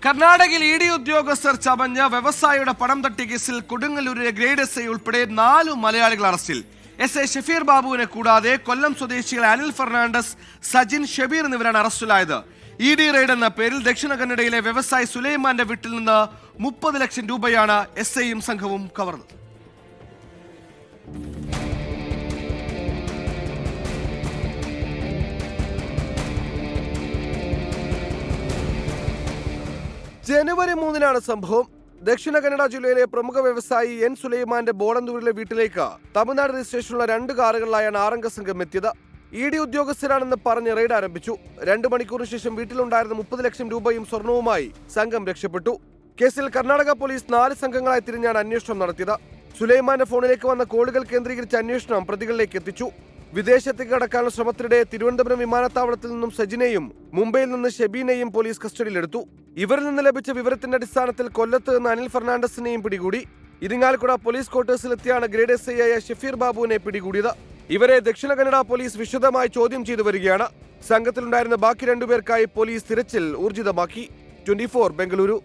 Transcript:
കർണാടകയിൽ ഇഡി ഉദ്യോഗസ്ഥർ ചമഞ്ഞ വ്യവസായിയുടെ പണം തട്ടിയ കേസിൽ കൊടുങ്ങല്ലൂരിലെ ഗ്രേഡ് എസ് ഐ ഉൾപ്പെടെ 4 മലയാളികൾ അറസ്റ്റിൽ. എസ് ഐ ഷഫീർ ബാബുവിനെ കൂടാതെ കൊല്ലം സ്വദേശികൾ അനിൽ ഫെർണാണ്ടസ്, സജിൻ ഷബീർ എന്നിവരാണ് അറസ്റ്റിലായത്. ഇഡി റെയ്ഡ് എന്ന പേരിൽ ദക്ഷിണ കന്നഡയിലെ വ്യവസായി സുലൈമാന്റെ വീട്ടിൽ നിന്ന് 30 ലക്ഷം രൂപയാണ് എസ് ഐയും സംഘവും കവർന്നത്. ജനുവരി 3-നാണ് സംഭവം. ദക്ഷിണ കന്നഡ ജില്ലയിലെ പ്രമുഖ വ്യവസായി എൻ സുലൈമാന്റെ ബോളന്തൂരിലെ വീട്ടിലേക്ക് തമിഴ്നാട് രജിസ്ട്രേഷനുള്ള 2 കാറുകളിലായാണ് 6 സംഘം എത്തിയത്. ഇഡി ഉദ്യോഗസ്ഥരാണെന്ന് പറഞ്ഞ് റെയ്ഡ് ആരംഭിച്ചു. 2 മണിക്കൂറിന് ശേഷം വീട്ടിലുണ്ടായിരുന്ന 30 ലക്ഷം രൂപയും സ്വർണവുമായി സംഘം രക്ഷപ്പെട്ടു. കേസിൽ കർണാടക പോലീസ് 4 സംഘങ്ങളായി തിരിഞ്ഞാണ് അന്വേഷണം നടത്തിയത്. സുലൈമാന്റെ ഫോണിലേക്ക് വന്ന കോളുകൾ കേന്ദ്രീകരിച്ച അന്വേഷണം പ്രതികളിലേക്ക് എത്തിച്ചു. വിദേശത്തേക്ക് കടക്കാനുള്ള ശ്രമത്തിനിടെ തിരുവനന്തപുരം വിമാനത്താവളത്തിൽ നിന്നും സജിനെയും മുംബൈയിൽ നിന്ന് ഷെബീനെയും പോലീസ് കസ്റ്റഡിയിലെടുത്തു. ഇവരിൽ നിന്ന് ലഭിച്ച വിവരത്തിന്റെ അടിസ്ഥാനത്തിൽ കൊല്ലത്ത് നിന്ന് അനിൽ ഫെർണാണ്ടസിനെയും പിടികൂടി. ഇരിങ്ങാലക്കുട പോലീസ് ക്വാർട്ടേഴ്സിലെത്തിയാണ് ഗ്രേഡ് എസ് ഐ ആയ ഷഫീർ ബാബുവിനെ പിടികൂടിയത്. ഇവരെ ദക്ഷിണ കന്നഡ പോലീസ് വിശദമായി ചോദ്യം ചെയ്തു വരികയാണ്. സംഘത്തിലുണ്ടായിരുന്ന ബാക്കി 2 പേർക്കായി പോലീസ് തിരച്ചിൽ ഊർജിതമാക്കി. 24 ബംഗളൂരു.